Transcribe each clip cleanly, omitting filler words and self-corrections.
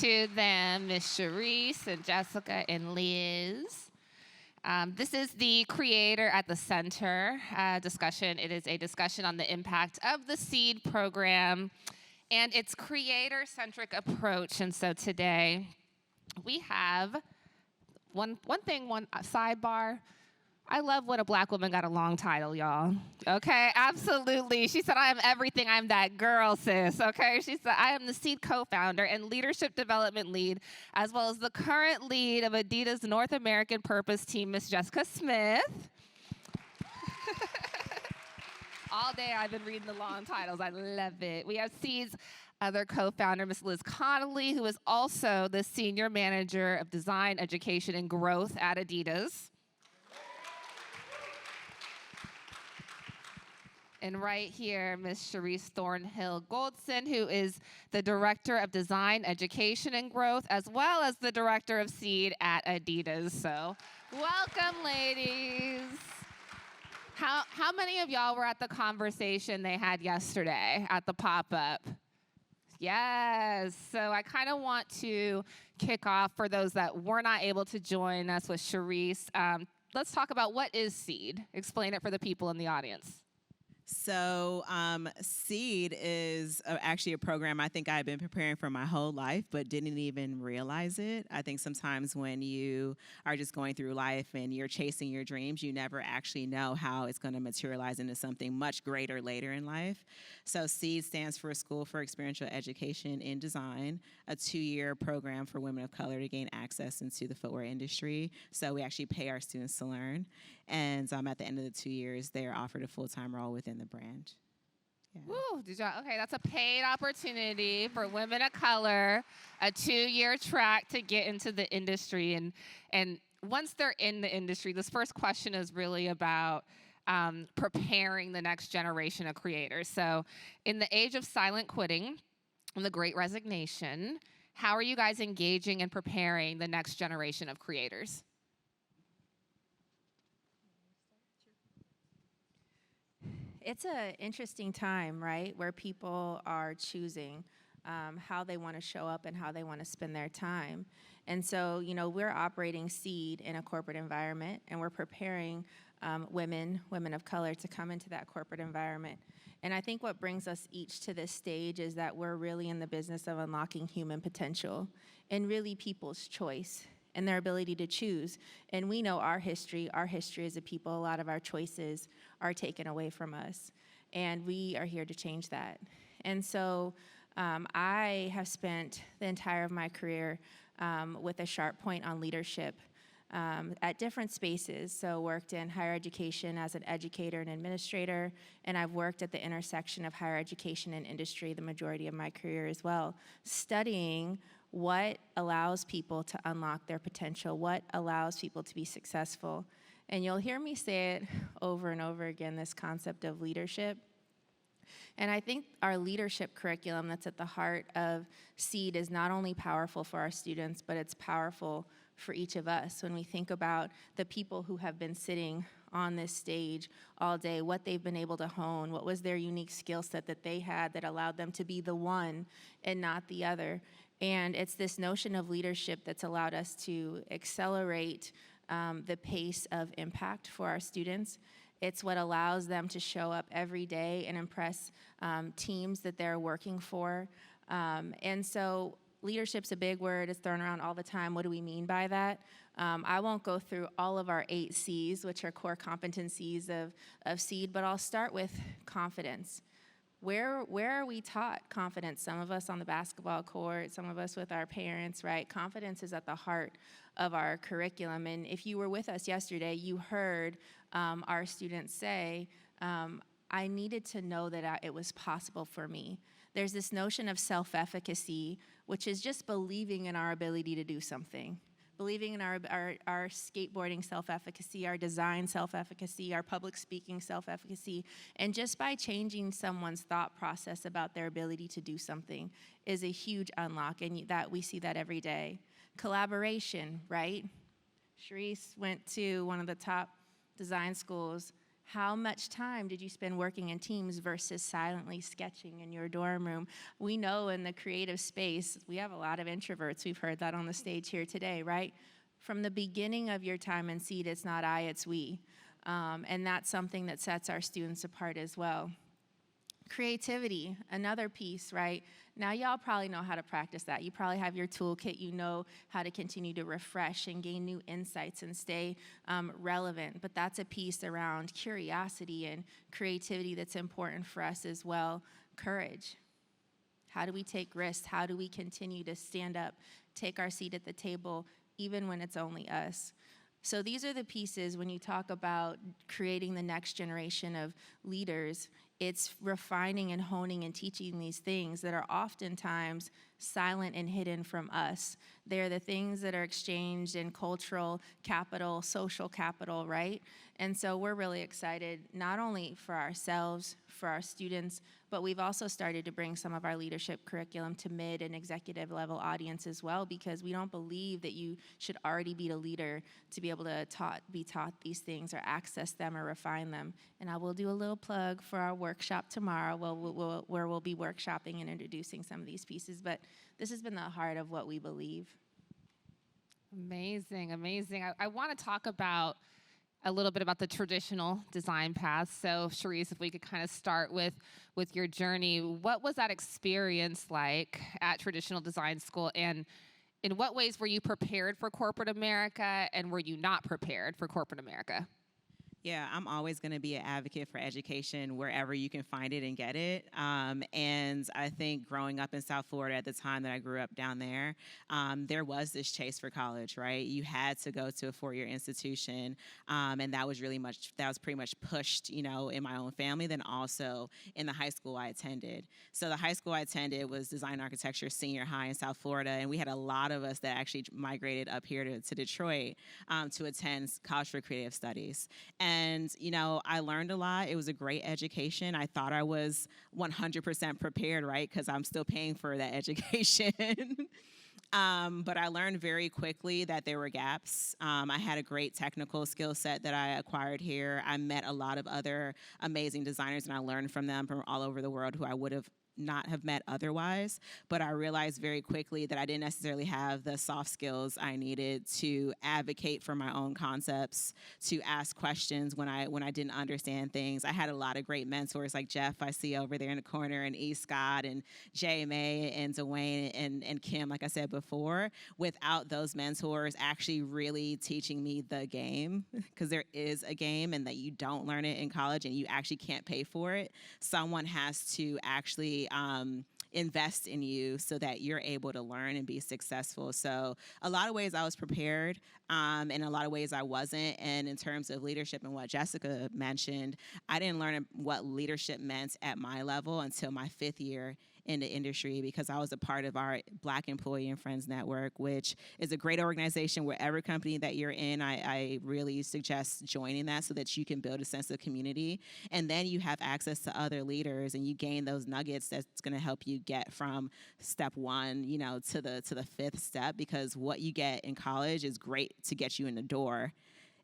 to them, Miss Cheresse and Jessica and Liz. This is the Creator at the Center discussion. It is a discussion on the impact of the S.E.E.D program and its creator-centric approach. And so today we have one sidebar. I love when a Black woman got a long title, y'all. Okay, absolutely. She said, I am everything. I'm that girl, sis. Okay, she said, I am the S.E.E.D co-founder and leadership development lead, as well as the current lead of Adidas North American Purpose Team, Miss Jessica Smith. All day I've been reading the long titles. I love it. We have S.E.E.D's other co-founder, Miss Liz Connelly, who is also the Senior Manager of Design, Education, and Growth at Adidas. And right here, Miss Cheresse Thornhill-Goldston, who is the Director of Design, Education, and Growth, as well as the Director of S.E.E.D at Adidas. So welcome, ladies. How many of y'all were at the conversation they had yesterday at the pop-up? Yes. So I kind of want to kick off for those that were not able to join us with Cheresse. Let's talk about what is S.E.E.D. Explain it for the people in the audience. So S.E.E.D is actually a program I think I've been preparing for my whole life, but didn't even realize it. I think sometimes when you are just going through life and you're chasing your dreams, you never actually know how it's going to materialize into something much greater later in life. So S.E.E.D stands for School for Experiential Education in Design, a 2-year program for women of color to gain access into the footwear industry. So we actually pay our students to learn. And at the end of the 2 years, they are offered a full-time role within the brand. Yeah. Woo, okay, that's a paid opportunity for women of color, a 2-year track to get into the industry. And once they're in the industry, this first question is really about preparing the next generation of creators. So in the age of silent quitting and the Great Resignation, how are you guys engaging and preparing the next generation of creators? It's an interesting time, right, where people are choosing how they want to show up and how they want to spend their time. And so, we're operating S.E.E.D in a corporate environment, and we're preparing women of color to come into that corporate environment. And I think what brings us each to this stage is that we're really in the business of unlocking human potential and really people's choice and their ability to choose. And we know our history as a people, a lot of our choices are taken away from us. And we are here to change that. And so I have spent the entire of my career with a sharp point on leadership at different spaces. So worked in higher education as an educator and administrator, and I've worked at the intersection of higher education and industry the majority of my career as well, studying what allows people to unlock their potential, what allows people to be successful. And you'll hear me say it over and over again, this concept of leadership. And I think our leadership curriculum that's at the heart of S.E.E.D is not only powerful for our students, but it's powerful for each of us. When we think about the people who have been sitting on this stage all day, what they've been able to hone, what was their unique skill set that they had that allowed them to be the one and not the other. And it's this notion of leadership that's allowed us to accelerate the pace of impact for our students. It's what allows them to show up every day and impress teams that they're working for. And so leadership's a big word. It's thrown around all the time. What do we mean by that? I won't go through all of our 8 C's, which are core competencies of S.E.E.D, but I'll start with confidence. Where are we taught confidence? Some of us on the basketball court, some of us with our parents, right? Confidence is at the heart of our curriculum. And if you were with us yesterday, you heard our students say, I needed to know that it was possible for me. There's this notion of self-efficacy, which is just believing in our ability to do something. Believing in our skateboarding self-efficacy, our design self-efficacy, our public speaking self-efficacy. And just by changing someone's thought process about their ability to do something is a huge unlock, and that we see that every day. Collaboration, right? Cheresse went to one of the top design schools. How much time did you spend working in teams versus silently sketching in your dorm room? We know in the creative space, we have a lot of introverts. We've heard that on the stage here today, right? From the beginning of your time in S.E.E.D, it's not I, it's we. And that's something that sets our students apart as well. Creativity, another piece, right? Now y'all probably know how to practice that. You probably have your toolkit. You know how to continue to refresh and gain new insights and stay relevant. But that's a piece around curiosity and creativity that's important for us as well. Courage. How do we take risks? How do we continue to stand up, take our seat at the table, even when it's only us? So these are the pieces when you talk about creating the next generation of leaders. It's refining and honing and teaching these things that are oftentimes silent and hidden from us. They're the things that are exchanged in cultural capital, social capital, right? And so we're really excited, not only for ourselves, for our students, but we've also started to bring some of our leadership curriculum to mid and executive level audience as well, because we don't believe that you should already be a leader to be able to be taught these things or access them or refine them. And I will do a little plug for our workshop tomorrow where we'll be workshopping and introducing some of these pieces. But this has been the heart of what we believe. Amazing, amazing. I want to talk about a little bit about the traditional design path. So, Cheresse, if we could kind of start with your journey, what was that experience like at traditional design school, and in what ways were you prepared for corporate America, and were you not prepared for corporate America? Yeah, I'm always going to be an advocate for education wherever you can find it and get it. And I think growing up in South Florida at the time that I grew up down there was this chase for college, right? You had to go to a four-year institution, and that was pretty much pushed, in my own family, then also in the high school I attended. So the high school I attended was Design Architecture Senior High in South Florida, and we had a lot of us that actually migrated up here to Detroit to attend College for Creative Studies. And, I learned a lot. It was a great education. I thought I was 100% prepared, right? Because I'm still paying for that education. But I learned very quickly that there were gaps. I had a great technical skill set that I acquired here. I met a lot of other amazing designers, and I learned from them from all over the world who I would have not have met otherwise. But I realized very quickly that I didn't necessarily have the soft skills I needed to advocate for my own concepts, to ask questions when I didn't understand things. I had a lot of great mentors like Jeff I see over there in the corner, and E. Scott and J. May and Dwayne and Kim, like I said before. Without those mentors actually really teaching me the game, because there is a game and that you don't learn it in college and you actually can't pay for it. Someone has to actually invest in you so that you're able to learn and be successful. So a lot of ways I was prepared, and a lot of ways I wasn't. And in terms of leadership and what Jessica mentioned, I didn't learn what leadership meant at my level until my 5th year in the industry, because I was a part of our Black Employee and Friends Network, which is a great organization. Wherever company that you're in, I really suggest joining that so that you can build a sense of community. And then you have access to other leaders and you gain those nuggets that's going to help you get from step 1, to the 5th step, because what you get in college is great to get you in the door.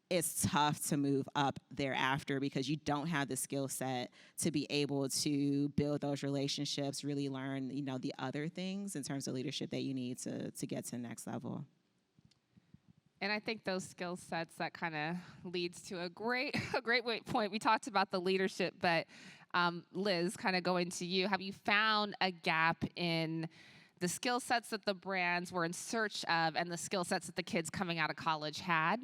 It's tough to move up thereafter because you don't have the skill set to be able to build those relationships, really learn, the other things in terms of leadership that you need to get to the next level. And I think those skill sets, that kind of leads to a great point. We talked about the leadership, but Liz, kind of going to you, have you found a gap in the skill sets that the brands were in search of and the skill sets that the kids coming out of college had?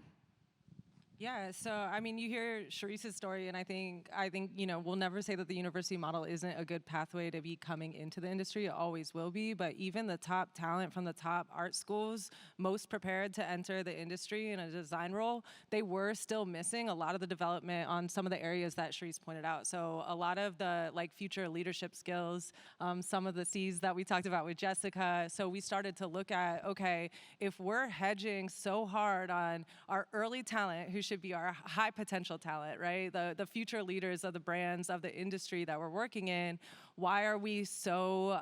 Yeah, so you hear Cheresse's story, and I think we'll never say that the university model isn't a good pathway to be coming into the industry. It always will be, but even the top talent from the top art schools, most prepared to enter the industry in a design role, they were still missing a lot of the development on some of the areas that Cheresse pointed out. So a lot of the future leadership skills, some of the C's that we talked about with Jessica. So we started to look at, okay, if we're hedging so hard on our early talent who's should be our high potential talent, right? The future leaders of the brands, of the industry that we're working in. Why are we so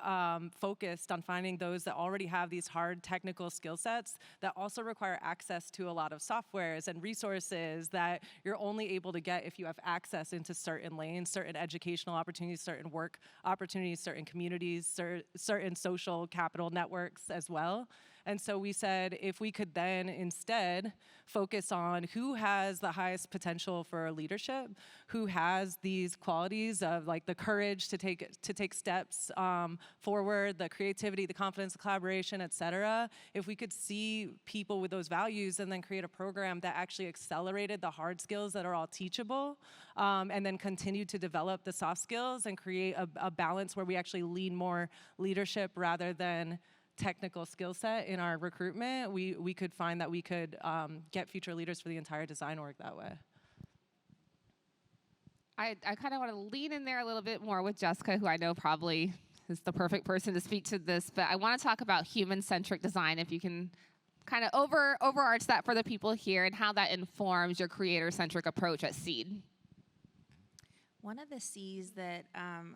focused on finding those that already have these hard technical skill sets that also require access to a lot of softwares and resources that you're only able to get if you have access into certain lanes, certain educational opportunities, certain work opportunities, certain communities, certain social capital networks as well? And so we said if we could then instead focus on who has the highest potential for leadership, who has these qualities of like the courage to take steps forward, the creativity, the confidence, the collaboration, et cetera. If we could see people with those values and then create a program that actually accelerated the hard skills that are all teachable, and then continue to develop the soft skills and create a balance where we actually lean more leadership rather than technical skill set in our recruitment, we could find that we could get future leaders for the entire design org that way. I kind of want to lean in there a little bit more with Jessica, who I know probably is the perfect person to speak to this, but I want to talk about human-centric design, if you can kind of overarch that for the people here and how that informs your creator-centric approach at S.E.E.D. One of the C's that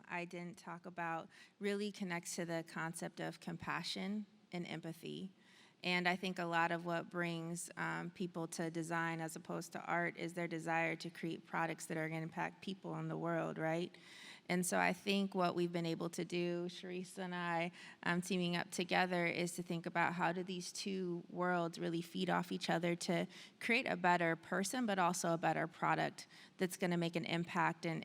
I didn't talk about really connects to the concept of compassion and empathy. And I think a lot of what brings people to design as opposed to art is their desire to create products that are going to impact people in the world, right? And so I think what we've been able to do, Cheresse and I teaming up together, is to think about how do these two worlds really feed off each other to create a better person, but also a better product that's going to make an impact and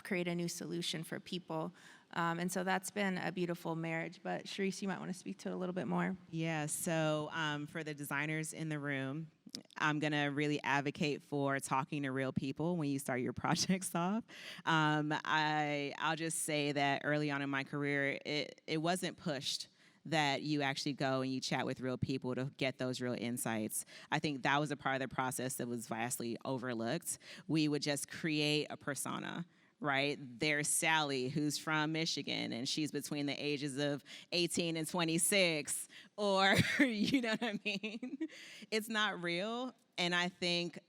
create a new solution for people. And so that's been a beautiful marriage. But Cheresse, you might want to speak to it a little bit more. Yeah, so for the designers in the room, I'm going to really advocate for talking to real people when you start your projects off. I'll just say that early on in my career, it wasn't pushed that you actually go and you chat with real people to get those real insights. I think that was a part of the process that was vastly overlooked. We would just create a persona. Right? There's Sally, who's from Michigan, and she's between the ages of 18 and 26, or, you know what I mean? It's not real, and I think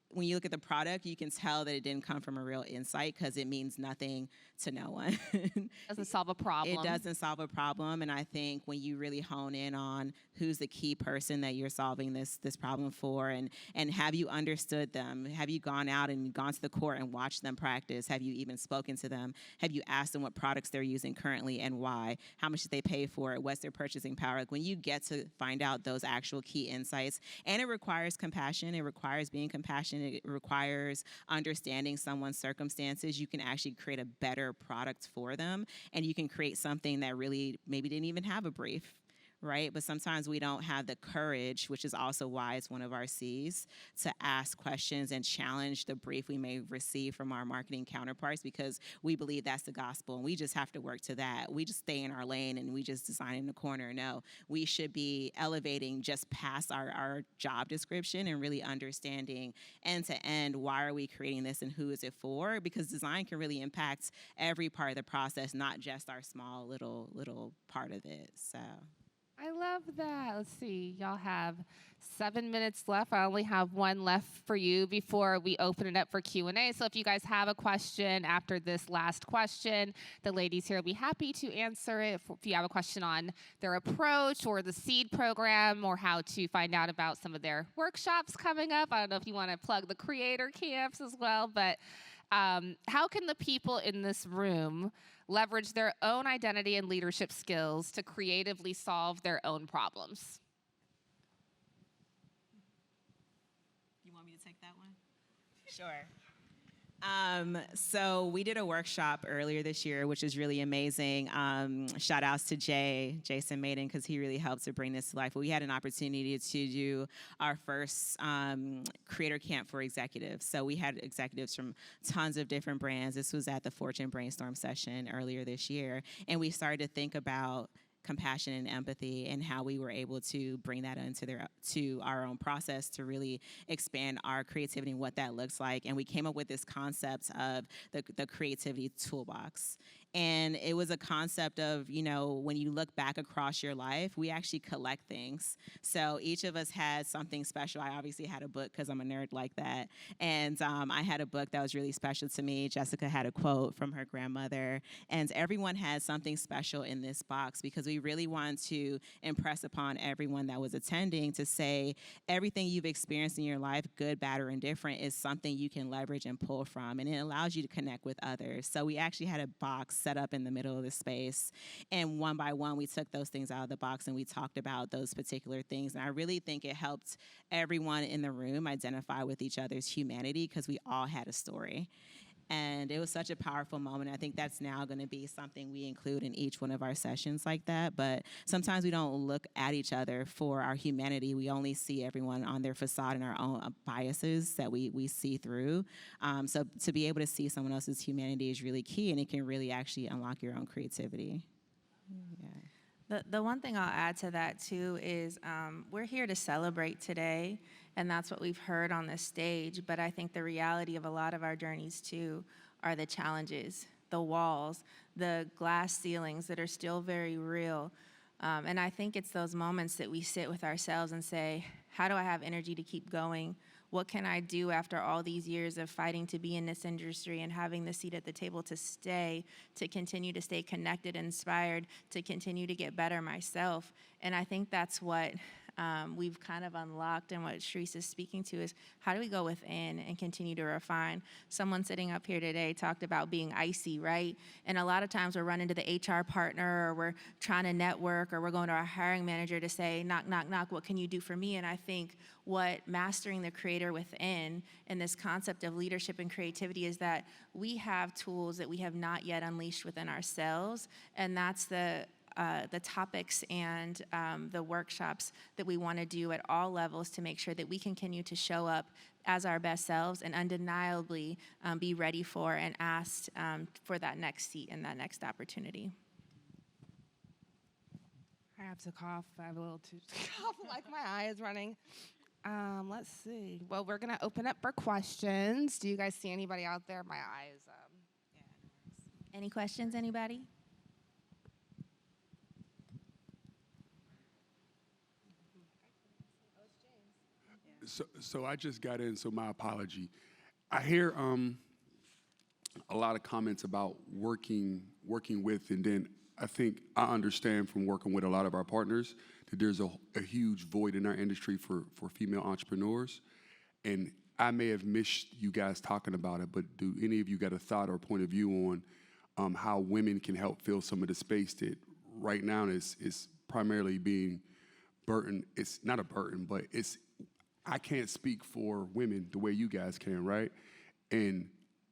when you look at the product, you can tell that it didn't come from a real insight because it means nothing to no one. Doesn't solve a problem. It doesn't solve a problem, and I think when you really hone in on who's the key person that you're solving this problem for, and have you understood them? Have you gone out and gone to the court and watched them practice? Have you even spoken to them? Have you asked them what products they're using currently and why? How much did they pay for it? What's their purchasing power? Like when you get to find out those actual key insights, and it requires compassion, it requires being compassionate, it requires understanding someone's circumstances, you can actually create a better product for them, and you can create something that really maybe didn't even have a brief. Right? But sometimes we don't have the courage, which is also why it's one of our C's, to ask questions and challenge the brief we may receive from our marketing counterparts, because we believe that's the gospel and we just have to work to that. We just stay in our lane and we just design in the corner. No, we should be elevating just past our job description and really understanding end to end, why are we creating this and who is it for? Because design can really impact every part of the process, not just our small little part of it. So I love that. Let's see. Y'all have 7 minutes left. I only have one left for you before we open it up for Q&A. So if you guys have a question after this last question, the ladies here will be happy to answer it. If you have a question on their approach or the S.E.E.D program or how to find out about some of their workshops coming up. I don't know if you want to plug the creator camps as well, but how can the people in this room leverage their own identity and leadership skills to creatively solve their own problems? You want me to take that one? Sure. So we did a workshop earlier this year, which is really amazing. Shout outs to Jason Maiden, because he really helped to bring this to life. But we had an opportunity to do our first creator camp for executives. So we had executives from tons of different brands. This was at the Fortune Brainstorm session earlier this year. And we started to think about compassion and empathy and how we were able to bring that to our own process to really expand our creativity and what that looks like. And we came up with this concept of the creativity toolbox. And it was a concept of, when you look back across your life, we actually collect things. So each of us had something special. I obviously had a book because I'm a nerd like that. And I had a book that was really special to me. Jessica had a quote from her grandmother. And everyone had something special in this box because we really want to impress upon everyone that was attending to say everything you've experienced in your life, good, bad, or indifferent, is something you can leverage and pull from. And it allows you to connect with others. So we actually had a box set up in the middle of the space. And one by one, we took those things out of the box and we talked about those particular things. And I really think it helped everyone in the room identify with each other's humanity because we all had a story. And it was such a powerful moment. I think that's now going to be something we include in each one of our sessions like that. But sometimes we don't look at each other for our humanity. We only see everyone on their facade and our own biases that we see through. So to be able to see someone else's humanity is really key, and it can really actually unlock your own creativity. Yeah. The one thing I'll add to that, too, is we're here to celebrate today, and that's what we've heard on this stage. But I think the reality of a lot of our journeys, too, are the challenges, the walls, the glass ceilings that are still very real. And I think it's those moments that we sit with ourselves and say, how do I have energy to keep going? What can I do after all these years of fighting to be in this industry and having the seat at the table to stay, to continue to stay connected, inspired, to continue to get better myself? And I think that's what we've kind of unlocked, and what Cheresse is speaking to is how do we go within and continue to refine? Someone sitting up here today talked about being icy, right? And a lot of times we're running to the HR partner, or we're trying to network, or we're going to our hiring manager to say, knock, knock, knock, what can you do for me? And I think what mastering the creator within and this concept of leadership and creativity is that we have tools that we have not yet unleashed within ourselves, and that's the topics and the workshops that we want to do at all levels to make sure that we continue to show up as our best selves and undeniably be ready for and asked for that next seat and that next opportunity. I have to cough. I have a little too cough, like my eye is running. Let's see. Well, we're going to open up for questions. Do you guys see anybody out there? My eye is... Any questions, anybody? So I just got in, so my apology. I hear a lot of comments about working with, and then I think I understand from working with a lot of our partners that there's a huge void in our industry for female entrepreneurs. And I may have missed you guys talking about it, but do any of you got a thought or point of view on how women can help fill some of the space that right now is primarily being burdened? It's not a burden, but I can't speak for women the way you guys can, right? And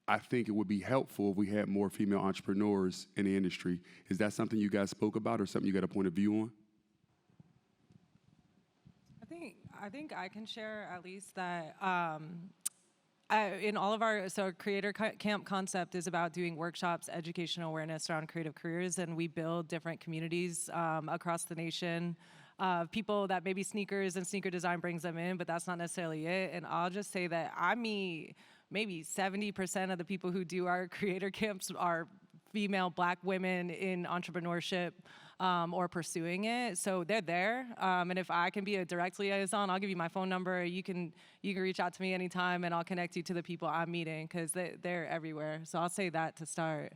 I think it would be helpful if we had more female entrepreneurs in the industry. Is that something you guys spoke about or something you got a point of view on? I think I can share at least that in all of our creator camp concept is about doing workshops, educational awareness around creative careers, and we build different communities across the nation. People that maybe sneakers and sneaker design brings them in, but that's not necessarily it. And I'll just say that I meet maybe 70% of the people who do our creator camps are female Black women in entrepreneurship or pursuing it. So they're there. And if I can be a direct liaison, I'll give you my phone number. You can reach out to me anytime, and I'll connect you to the people I'm meeting because they're everywhere. So I'll say that to start.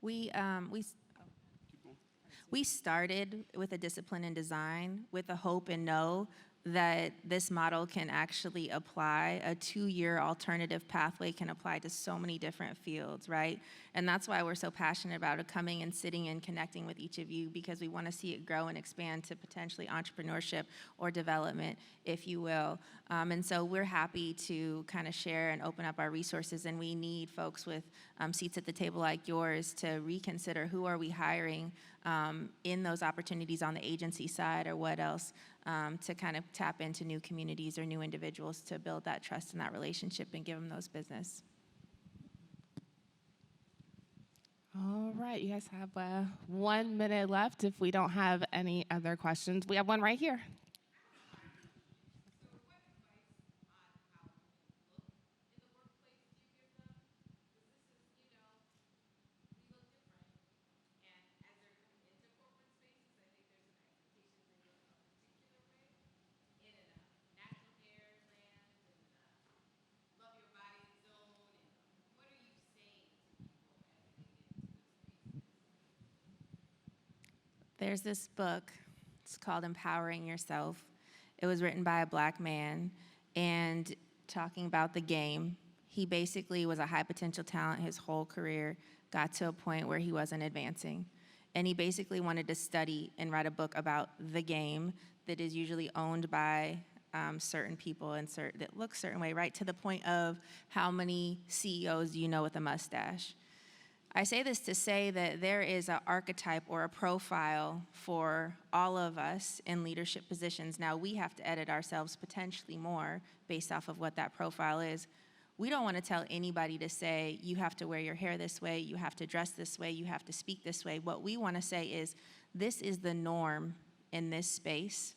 We started with a discipline in design with the hope and know that this model can actually apply. A 2-year alternative pathway can apply to so many different fields, right? And that's why we're so passionate about it, coming and sitting and connecting with each of you, because we want to see it grow and expand to potentially entrepreneurship or development, if you will. And so we're happy to kind of share and open up our resources, and we need folks with seats at the table like yours to reconsider who are we hiring in those opportunities on the agency side, or what else, to kind of tap into new communities or new individuals to build that trust and that relationship and give them those business. All right, you guys have 1 minute left if we don't have any other questions. We have one right here. There's this book. It's called Empowering Yourself. It was written by a black man and talking about the game. He basically was a high potential talent his whole career, got to a point where he wasn't advancing. And he basically wanted to study and write a book about the game that is usually owned by certain people and that look a certain way, right? To the point of how many CEOs do you know with a mustache? I say this to say that there is an archetype or a profile for all of us in leadership positions. Now, we have to edit ourselves potentially more based off of what that profile is. We don't want to tell anybody to say, you have to wear your hair this way, you have to dress this way, you have to speak this way. What we want to say is, this is the norm in this space,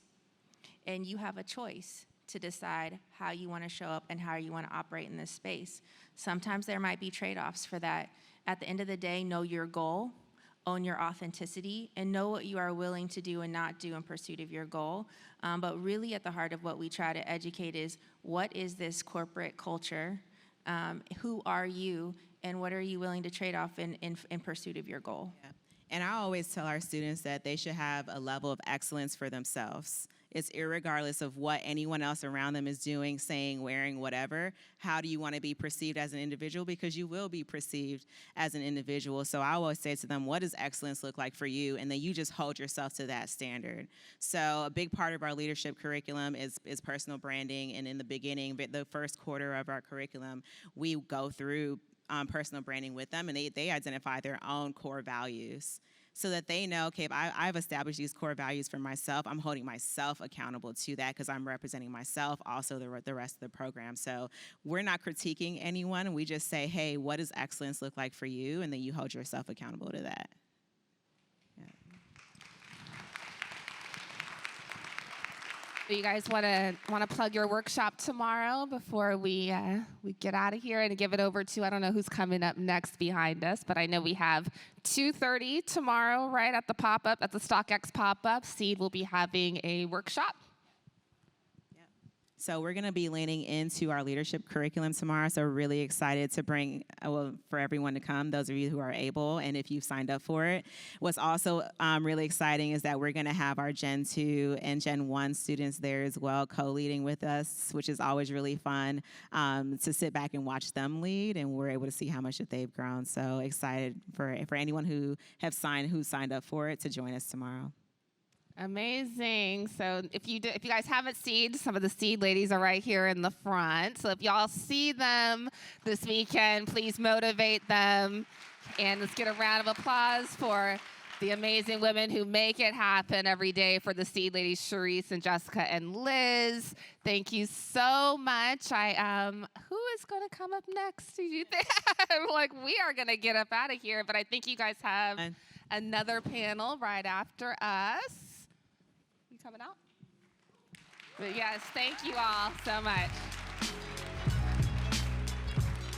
and you have a choice to decide how you want to show up and how you want to operate in this space. Sometimes there might be trade-offs for that. At the end of the day, know your goal, own your authenticity, and know what you are willing to do and not do in pursuit of your goal. But really at the heart of what we try to educate is, what is this corporate culture? Who are you? And what are you willing to trade off in pursuit of your goal? Yeah. And I always tell our students that they should have a level of excellence for themselves. It's irregardless of what anyone else around them is doing, saying, wearing, whatever. How do you want to be perceived as an individual? Because you will be perceived as an individual. So I always say to them, what does excellence look like for you? And then you just hold yourself to that standard. So a big part of our leadership curriculum is personal branding. And in the beginning, the first quarter of our curriculum, we go through personal branding with them, and they identify their own core values so that they know, okay, if I've established these core values for myself, I'm holding myself accountable to that because I'm representing myself, also the rest of the program. So we're not critiquing anyone. We just say, hey, what does excellence look like for you? And then you hold yourself accountable to that. You guys want to plug your workshop tomorrow before we get out of here and give it over to, I don't know who's coming up next behind us, but I know we have 2:30 tomorrow, right, at the pop-up, at the StockX pop-up. S.E.E.D will be having a workshop. So we're going to be leaning into our leadership curriculum tomorrow. So we're really excited to bring, for everyone to come, those of you who are able, and if you've signed up for it. What's also really exciting is that we're going to have our Gen 2 and Gen 1 students there as well, co-leading with us, which is always really fun to sit back and watch them lead, and we're able to see how much that they've grown. So excited for anyone who signed up for it to join us tomorrow. Amazing. So if you guys haven't seen, some of the S.E.E.D ladies are right here in the front. So if y'all see them this weekend, please motivate them. And let's get a round of applause for the amazing women who make it happen every day for the S.E.E.D ladies, Cheresse and Jessica and Liz. Thank you so much. Who is going to come up next? Do you think? Like, we are going to get up out of here, but I think you guys have another panel right after us. Coming out? But yes, thank you all so much.